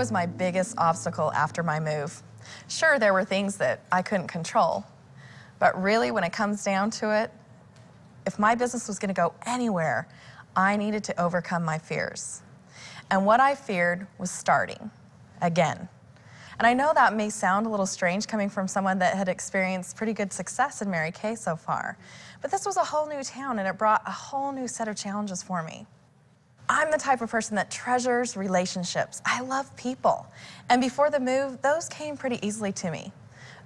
was my biggest obstacle after my move. Sure, there were things that I couldn't control, but really when it comes down to it, if my business was gonna go anywhere, I needed to overcome my fears. And what I feared was starting again. And I know that may sound a little strange coming from someone that had experienced pretty good success in Mary Kay so far, but this was a whole new town and it brought a whole new set of challenges for me. I'm the type of person that treasures relationships. I love people. And before the move, those came pretty easily to me.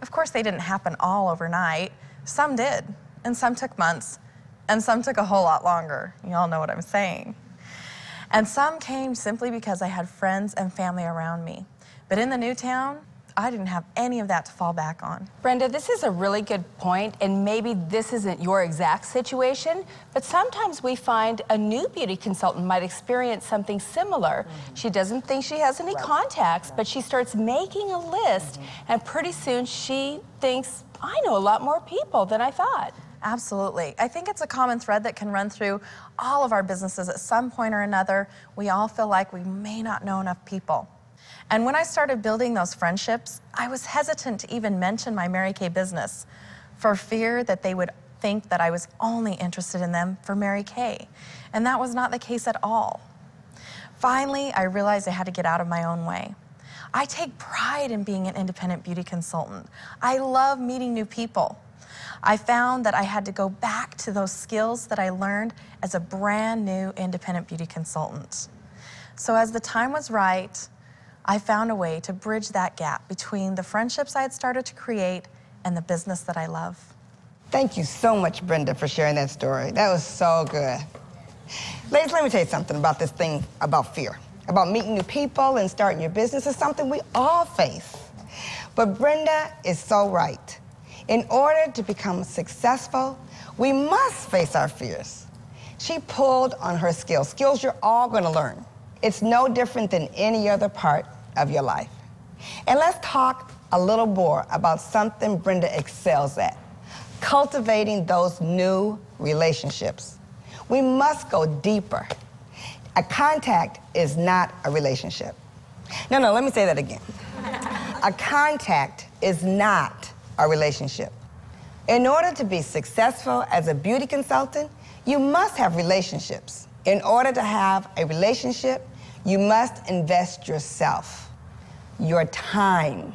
Of course, they didn't happen all overnight. Some did, and some took months, and some took a whole lot longer. You all know what I'm saying. And some came simply because I had friends and family around me. But in the new town, I didn't have any of that to fall back on. Brenda, this is a really good point, and maybe this isn't your exact situation, but sometimes we find a new beauty consultant might experience something similar. She doesn't think she has any contacts, but she starts making a list, and pretty soon she thinks, I know a lot more people than I thought. Absolutely. I think it's a common thread that can run through all of our businesses at some point or another. We all feel like we may not know enough people. And when I started building those friendships, I was hesitant to even mention my Mary Kay business for fear that they would think that I was only interested in them for Mary Kay. And that was not the case at all. Finally, I realized I had to get out of my own way. I take pride in being an independent beauty consultant. I love meeting new people. I found that I had to go back to those skills that I learned as a brand new independent beauty consultant. So as the time was right, I found a way to bridge that gap between the friendships I had started to create and the business that I love. Thank you so much, Brenda, for sharing that story. That was so good. Ladies, let me tell you something about this thing about fear. About meeting new people and starting your business is something we all face. But Brenda is so right. In order to become successful, we must face our fears. She pulled on her skills you're all gonna learn. It's no different than any other part of your life. And let's talk a little more about something Brenda excels at, cultivating those new relationships. We must go deeper. A contact is not a relationship. No, let me say that again. A contact is not a relationship. In order to be successful as a beauty consultant, you must have relationships. In order to have a relationship, you must invest yourself, your time,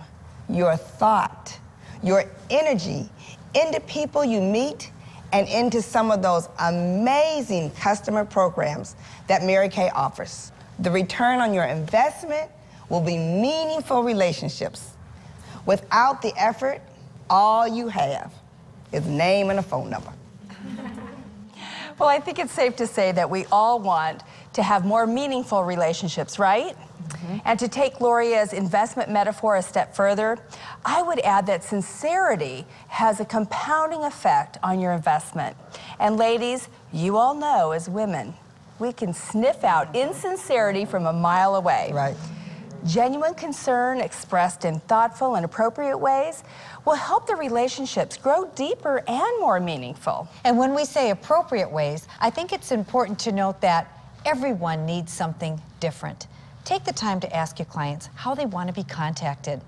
your thought, your energy into people you meet and into some of those amazing customer programs that Mary Kay offers. The return on your investment will be meaningful relationships. Without the effort, all you have is a name and a phone number. Well, I think it's safe to say that we all want to have more meaningful relationships, right? And to take Gloria's investment metaphor a step further, I would add that sincerity has a compounding effect on your investment. And ladies, you all know as women, we can sniff out insincerity from a mile away. Right. Genuine concern expressed in thoughtful and appropriate ways will help the relationships grow deeper and more meaningful. And when we say appropriate ways, I think it's important to note that everyone needs something different. Take the time to ask your clients how they want to be contacted.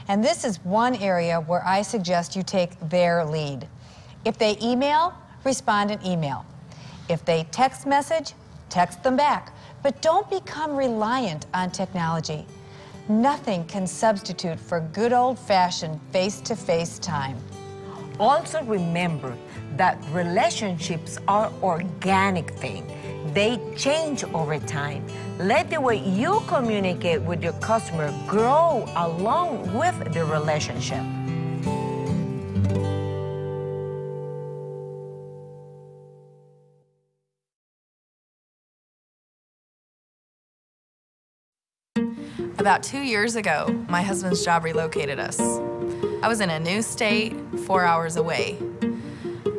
And this is one area where I suggest you take their lead. If they email, respond in email. If they text message, text them back. But don't become reliant on technology. Nothing can substitute for good old-fashioned face-to-face time. Also remember that relationships are organic thing. They change over time. Let the way you communicate with your customer grow along with the relationship. About 2 years ago, my husband's job relocated us. I was in a new state, 4 hours away.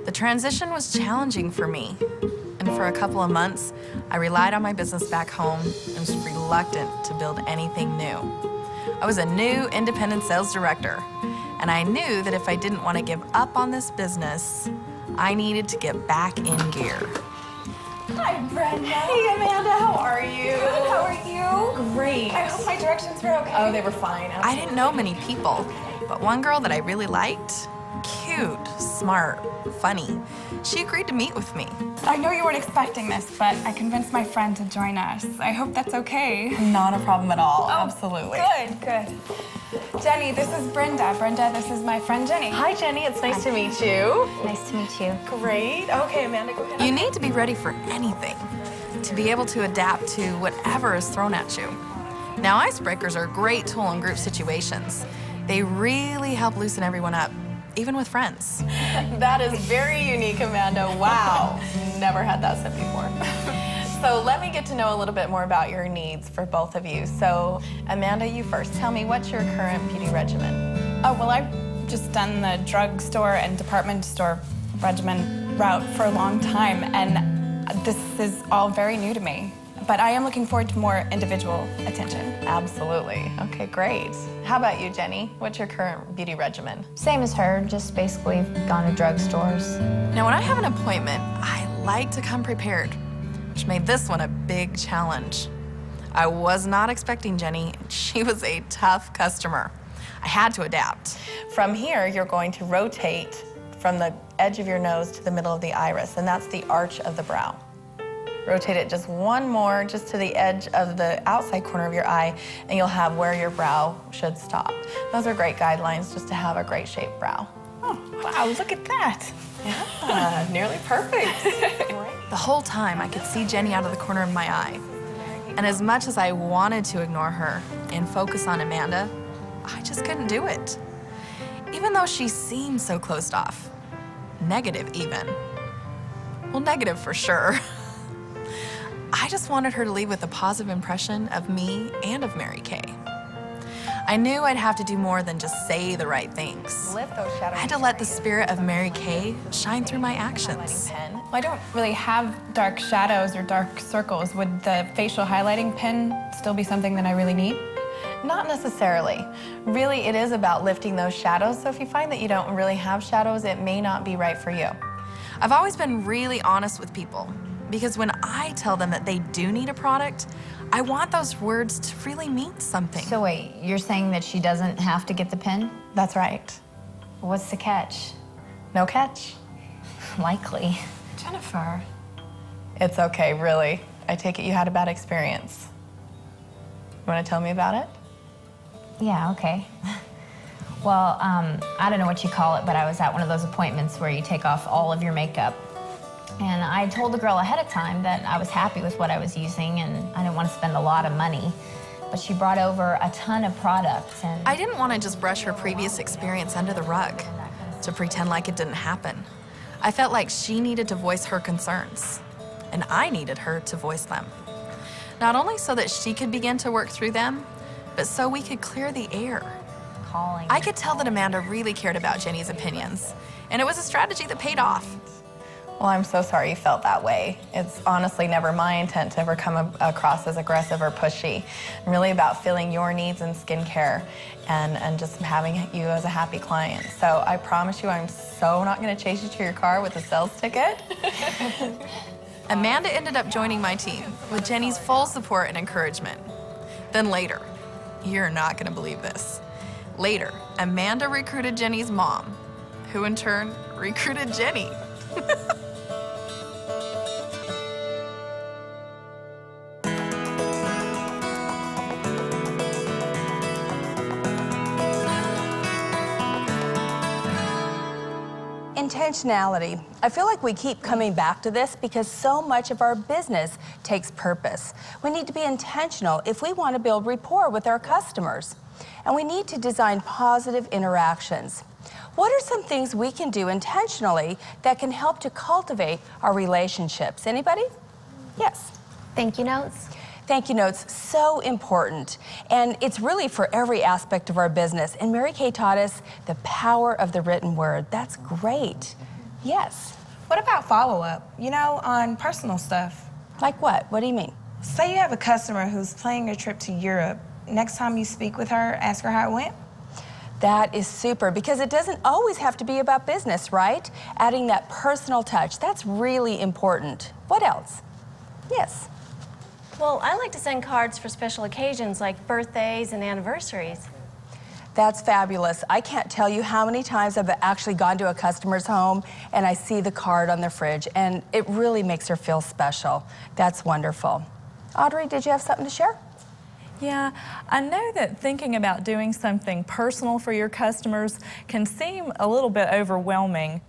The transition was challenging for me, and for a couple of months, I relied on my business back home and was reluctant to build anything new. I was a new independent sales director, and I knew that if I didn't want to give up on this business, I needed to get back in gear. Hi, Brenda. Hey, Amanda. How are you? Good. How are you? Great. I hope my directions were okay. Oh, they were fine. I didn't know many people, but one girl that I really liked, cute, smart, funny, she agreed to meet with me. I know you weren't expecting this, but I convinced my friend to join us. I hope that's okay. Not a problem at all. Oh, absolutely. Good, good. Jenny, this is Brenda. Brenda, this is my friend Jenny. Hi, Jenny. It's nice to meet you. Nice to meet you. Great. Okay, Amanda, go ahead. You need to be ready for anything, to be able to adapt to whatever is thrown at you. Now, icebreakers are a great tool in group situations. They really help loosen everyone up, even with friends. That is very unique, Amanda. Wow. Never had that said before. So let me get to know a little bit more about your needs for both of you. So Amanda, you first. Tell me, what's your current beauty regimen? Oh, well, I've just done the drugstore and department store regimen route for a long time, and this is all very new to me. But I am looking forward to more individual attention. Absolutely. Okay, great. How about you, Jenny? What's your current beauty regimen? Same as her, just basically gone to drugstores. Now, when I have an appointment, I like to come prepared, which made this one a big challenge. I was not expecting Jenny. She was a tough customer. I had to adapt. From here, you're going to rotate from the edge of your nose to the middle of the iris, and that's the arch of the brow. Rotate it just one more, just to the edge of the outside corner of your eye, and you'll have where your brow should stop. Those are great guidelines just to have a great shaped brow. Oh, wow, look at that. Yeah, nearly perfect. The whole time, I could see Jenny out of the corner of my eye. And as much as I wanted to ignore her and focus on Amanda, I just couldn't do it. Even though she seemed so closed off. Negative, even. Well, negative for sure. I just wanted her to leave with a positive impression of me and of Mary Kay. I knew I'd have to do more than just say the right things. Lift those shadows. I had to let the spirit of Mary Kay shine through my actions. Well, I don't really have dark shadows or dark circles. Would the facial highlighting pen still be something that I really need? Not necessarily. Really, it is about lifting those shadows, so if you find that you don't really have shadows, it may not be right for you. I've always been really honest with people, because when I tell them that they do need a product, I want those words to really mean something. So wait, you're saying that she doesn't have to get the pin? That's right. What's the catch? No catch. Likely. Jennifer. It's okay, really. I take it you had a bad experience. You want to tell me about it? Yeah, okay. Well, I don't know what you call it, but I was at one of those appointments where you take off all of your makeup. And I told the girl ahead of time that I was happy with what I was using and I didn't want to spend a lot of money. But she brought over a ton of products and... I didn't want to just brush her previous experience under the rug, to pretend like it didn't happen. I felt like she needed to voice her concerns, and I needed her to voice them. Not only so that she could begin to work through them, but so we could clear the air. I could tell that Amanda really cared about Jenny's opinions, and it was a strategy that paid off. Well, I'm so sorry you felt that way. It's honestly never my intent to ever come across as aggressive or pushy. I'm really about filling your needs in skincare and just having you as a happy client. So I promise you I'm so not going to chase you to your car with a sales ticket. Amanda ended up joining my team with Jenny's full support and encouragement. Then later, you're not going to believe this. Later, Amanda recruited Jenny's mom, who in turn recruited Jenny. Intentionality. I feel like we keep coming back to this because so much of our business takes purpose. We need to be intentional if we want to build rapport with our customers. And we need to design positive interactions. What are some things we can do intentionally that can help to cultivate our relationships? Anybody? Yes. Thank you notes. Thank you notes, so important. And it's really for every aspect of our business. And Mary Kay taught us the power of the written word. That's great. Yes. What about follow-up, you know, on personal stuff? Like what? What do you mean? Say you have a customer who's planning a trip to Europe. Next time you speak with her, ask her how it went. That is super, because it doesn't always have to be about business, right? Adding that personal touch, that's really important. What else? Yes. Well, I like to send cards for special occasions like birthdays and anniversaries. That's fabulous. I can't tell you how many times I've actually gone to a customer's home and I see the card on their fridge, and it really makes her feel special. That's wonderful. Audrey, did you have something to share? Yeah, I know that thinking about doing something personal for your customers can seem a little bit overwhelming.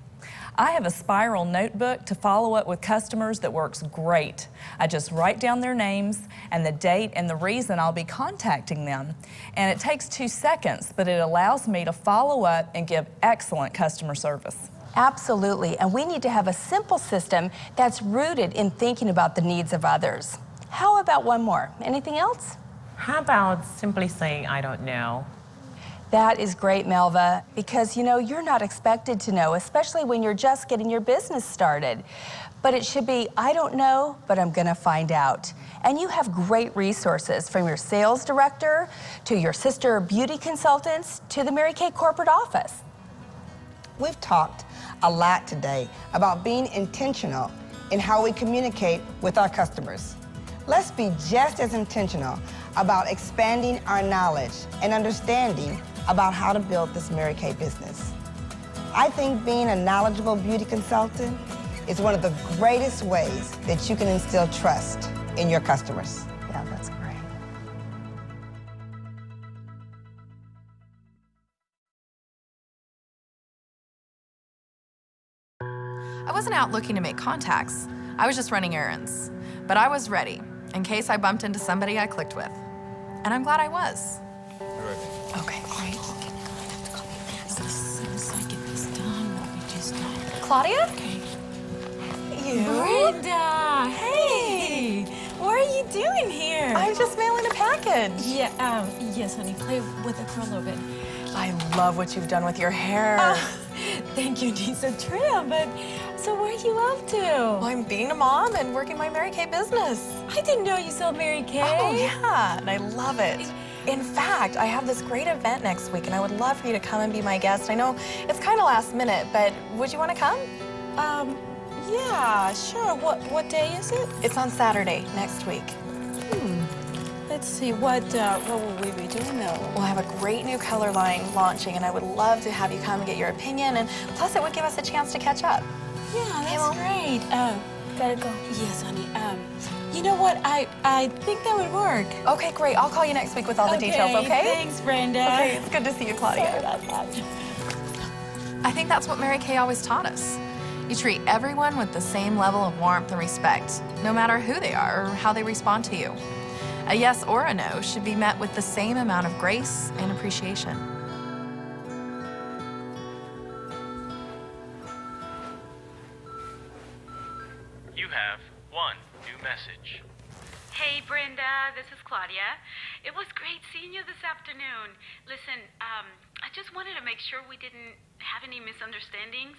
I have a spiral notebook to follow up with customers that works great. I just write down their names and the date and the reason I'll be contacting them. And it takes 2 seconds, but it allows me to follow up and give excellent customer service. Absolutely, and we need to have a simple system that's rooted in thinking about the needs of others. How about one more? Anything else? How about simply saying, I don't know? That is great, Melva, because, you know, you're not expected to know, especially when you're just getting your business started. But it should be, I don't know, but I'm gonna find out. And you have great resources, from your sales director to your sister beauty consultants to the Mary Kay corporate office. We've talked a lot today about being intentional in how we communicate with our customers. Let's be just as intentional about expanding our knowledge and understanding about how to build this Mary Kay business. I think being a knowledgeable beauty consultant is one of the greatest ways that you can instill trust in your customers. Yeah, that's great. I wasn't out looking to make contacts. I was just running errands. But I was ready, in case I bumped into somebody I clicked with. And I'm glad I was. Okay, great. Claudia? Okay. You? Brenda! Hey! What are you doing here? I'm just mailing a package. Yeah, yes, honey. Play with it for a little bit. I love what you've done with your hair. Thank you, Nisa Tria, but so what are you up to? Well, I'm being a mom and working my Mary Kay business. I didn't know you sold Mary Kay. Oh, yeah, and I love it. In fact, I have this great event next week, and I would love for you to come and be my guest. I know it's kind of last minute, but would you want to come? Yeah, sure. What day is it? It's on Saturday next week. Let's see, what will we be doing though? We'll have a great new color line launching, and I would love to have you come and get your opinion, and plus it would give us a chance to catch up. Yeah, that's great. Gotta go. Yes, honey. You know what? I think that would work. Okay, great. I'll call you next week with all the details, okay? Thanks, Brenda. Okay, it's good to see you, Claudia. Sorry about that. I think that's what Mary Kay always taught us. You treat everyone with the same level of warmth and respect, no matter who they are or how they respond to you. A yes or a no should be met with the same amount of grace and appreciation. You have one new message. Hey, Brenda, this is Claudia. It was great seeing you this afternoon. Listen, I just wanted to make sure we didn't have any misunderstandings.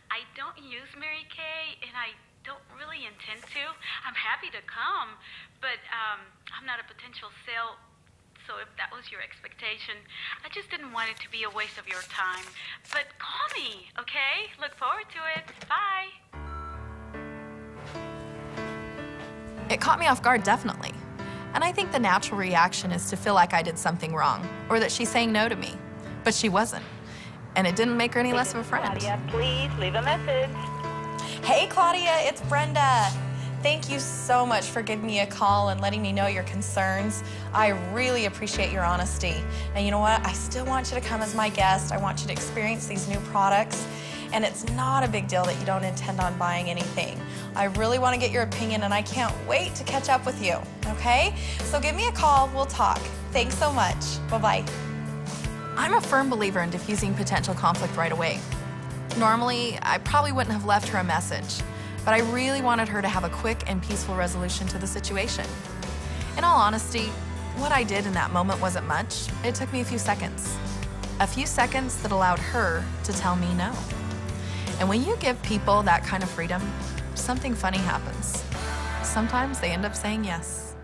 I don't use Mary Kay, and I don't really intend to. I'm happy to come, but I'm not a potential sale, so if that was your expectation, I just didn't want it to be a waste of your time. But call me, okay? Look forward to it. Bye. It caught me off guard, definitely. And I think the natural reaction is to feel like I did something wrong, or that she's saying no to me. But she wasn't. And it didn't make her any less of a friend. Claudia, please leave a message. Hey, Claudia, it's Brenda. Thank you so much for giving me a call and letting me know your concerns. I really appreciate your honesty. And you know what? I still want you to come as my guest. I want you to experience these new products. And it's not a big deal that you don't intend on buying anything. I really want to get your opinion, and I can't wait to catch up with you, okay? So give me a call, we'll talk. Thanks so much. Bye-bye. I'm a firm believer in diffusing potential conflict right away. Normally, I probably wouldn't have left her a message, but I really wanted her to have a quick and peaceful resolution to the situation. In all honesty, what I did in that moment wasn't much. It took me a few seconds. A few seconds that allowed her to tell me no. And when you give people that kind of freedom, something funny happens. Sometimes they end up saying yes.